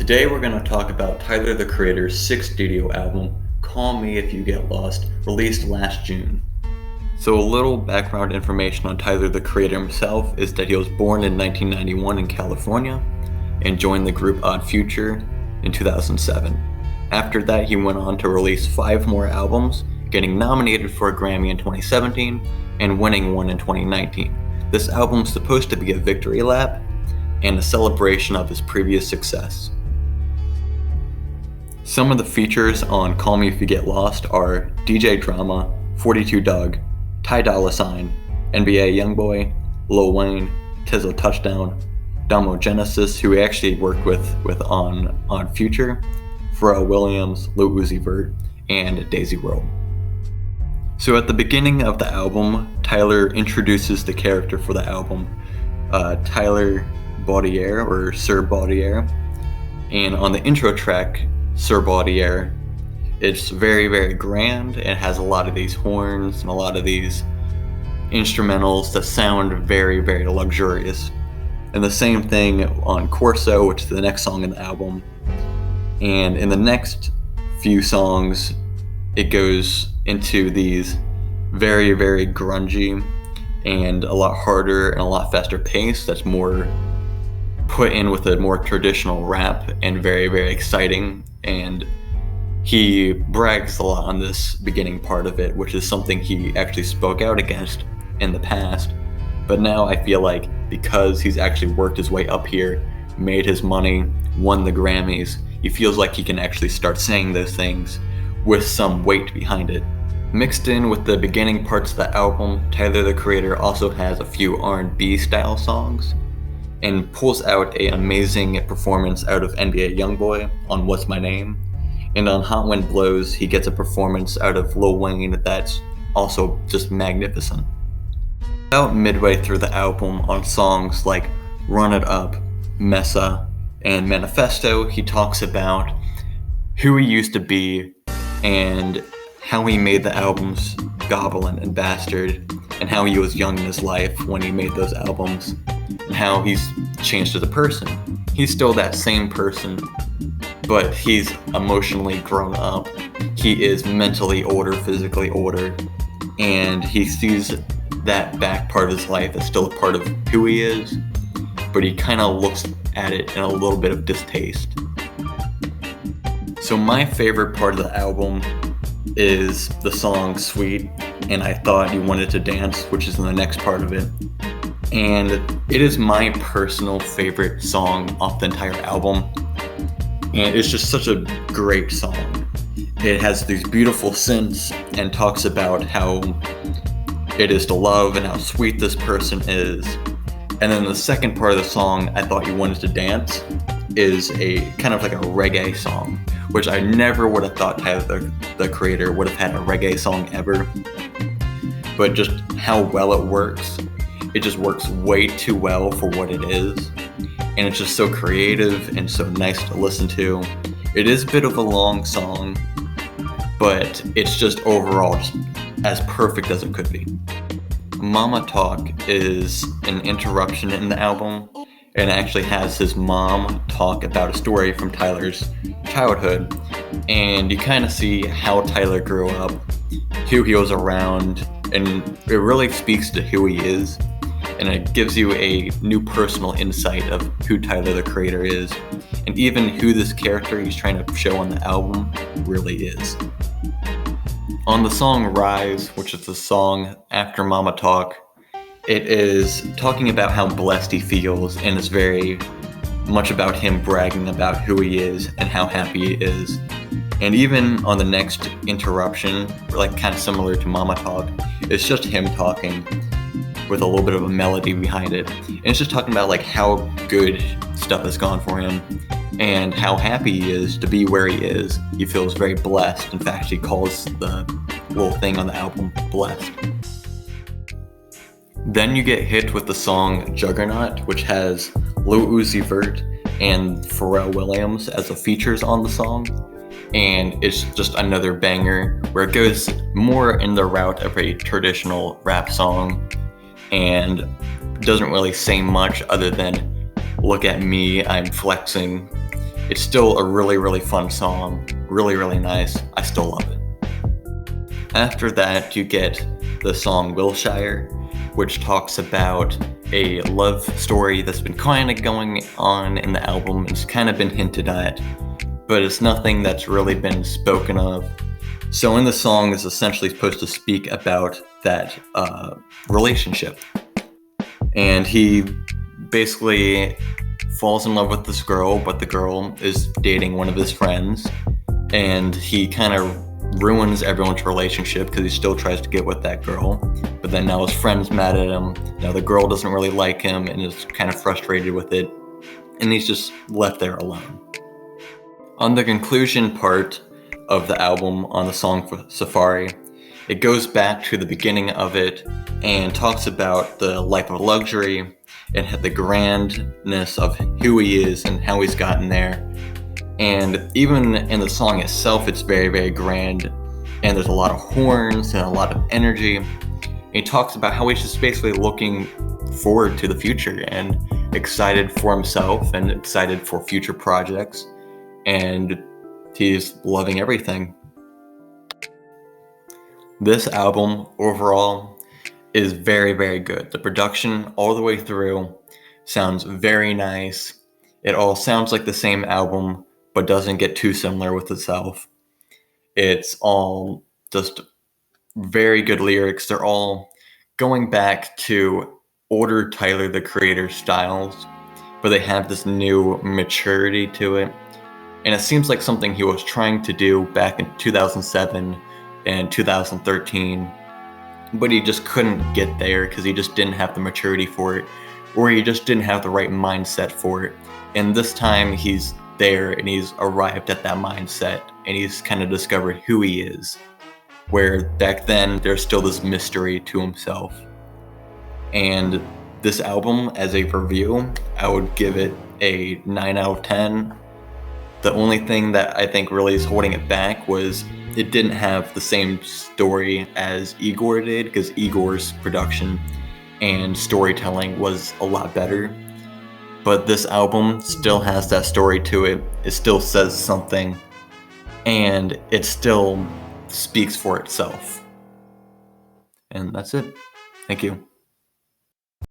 Today we're going to talk about Tyler the Creator's sixth studio album, Call Me If You Get Lost, released last June. So a little background information on Tyler the Creator himself is that he was born in 1991 in California and joined the group Odd Future in 2007. After that, he went on to release 5 more albums, getting nominated for a Grammy in 2017 and winning one in 2019. This album's supposed to be a victory lap and a celebration of his previous success. Some of the features on Call Me If You Get Lost are DJ Drama, 42 Dugg, Ty Dolla $ign, NBA Youngboy, Lil Wayne, Tizzle Touchdown, Domo Genesis, who he actually worked with on Future, Pharrell Williams, Lil Uzi Vert, and Daisy World. So at the beginning of the album, Tyler introduces the character for the album, Tyler Baudier, or Sir Baudier, and on the intro track, Sir Baudier, it's very, very grand. It has a lot of these horns and a lot of these instrumentals that sound very, very luxurious. And the same thing on Corso, which is the next song in the album. And in the next few songs, it goes into these very, very grungy and a lot harder and a lot faster pace that's more put in with a more traditional rap and very, very exciting. And he brags a lot on this beginning part of it, which is something he actually spoke out against in the past. But now I feel like because he's actually worked his way up here, made his money, won the Grammys, he feels like he can actually start saying those things with some weight behind it. Mixed in with the beginning parts of the album, Tyler the Creator also has a few R&B style songs and pulls out an amazing performance out of NBA Youngboy on What's My Name. And on Hot Wind Blows, he gets a performance out of Lil Wayne that's also just magnificent. About midway through the album, on songs like Run It Up, Mesa, and Manifesto, he talks about who he used to be and how he made the albums Goblin and Bastard, and how he was young in his life when he made those albums, and how he's changed as a person. He's still that same person, but he's emotionally grown up. He is mentally older, physically older, and he sees that back part of his life as still a part of who he is, but he kind of looks at it in a little bit of distaste. So my favorite part of the album is the song Sweet, and I Thought You Wanted to Dance, which is in the next part of it. And it is my personal favorite song off the entire album. And it's just such a great song. It has these beautiful synths and talks about how it is to love and how sweet this person is. And then the second part of the song, I Thought You Wanted to Dance, is a kind of like a reggae song, which I never would have thought Tyler the Creator would have had a reggae song ever. But just how well it works. It just works way too well for what it is. And it's just so creative and so nice to listen to. It is a bit of a long song, but it's just overall just as perfect as it could be. Mama Talk is an interruption in the album, and actually has his mom talk about a story from Tyler's childhood. And you kind of see how Tyler grew up, who he was around, and it really speaks to who he is. And it gives you a new personal insight of who Tyler the Creator is, and even who this character he's trying to show on the album really is. On the song Rise, which is the song after Mama Talk, it is talking about how blessed he feels, and it's very much about him bragging about who he is and how happy he is. And even on the next interruption, like kind of similar to Mama Talk, it's just him talking with a little bit of a melody behind it. And it's just talking about like how good stuff has gone for him and how happy he is to be where he is. He feels very blessed. In fact, he calls the little thing on the album Blessed. Then you get hit with the song Juggernaut, which has Lil Uzi Vert and Pharrell Williams as the features on the song. And it's just another banger where it goes more in the route of a traditional rap song and doesn't really say much other than, look at me, I'm flexing, it's still a really, really fun song. Really, really nice. I still love it. After that, you get the song Wilshire, which talks about a love story that's been kind of going on in the album. It's kind of been hinted at, but it's nothing that's really been spoken of. So in the song, it's essentially supposed to speak about that relationship. And he basically falls in love with this girl, but the girl is dating one of his friends, and he kind of ruins everyone's relationship because he still tries to get with that girl. But then now his friend's mad at him. Now the girl doesn't really like him and is kind of frustrated with it, and he's just left there alone. On the conclusion part of the album, on the song for Safari, it goes back to the beginning of it and talks about the life of luxury and the grandness of who he is and how he's gotten there. And even in the song itself, it's very, very grand, and there's a lot of horns and a lot of energy. He talks about how he's just basically looking forward to the future and excited for himself and excited for future projects, and he's loving everything. This album overall is very, very good. The production all the way through sounds very nice. It all sounds like the same album, but doesn't get too similar with itself. It's all just very good lyrics. They're all going back to older Tyler, the Creator styles, but they have this new maturity to it. And it seems like something he was trying to do back in 2007 and 2013, but he just couldn't get there because he just didn't have the maturity for it, or he just didn't have the right mindset for it. And this time he's there and he's arrived at that mindset and he's kind of discovered who he is, where back then there's still this mystery to himself. And this album, as a review, I would give it a 9 out of 10. The only thing that I think really is holding it back was it didn't have the same story as Igor did, because Igor's production and storytelling was a lot better. But this album still has that story to it. It still says something, and it still speaks for itself. And that's it. Thank you.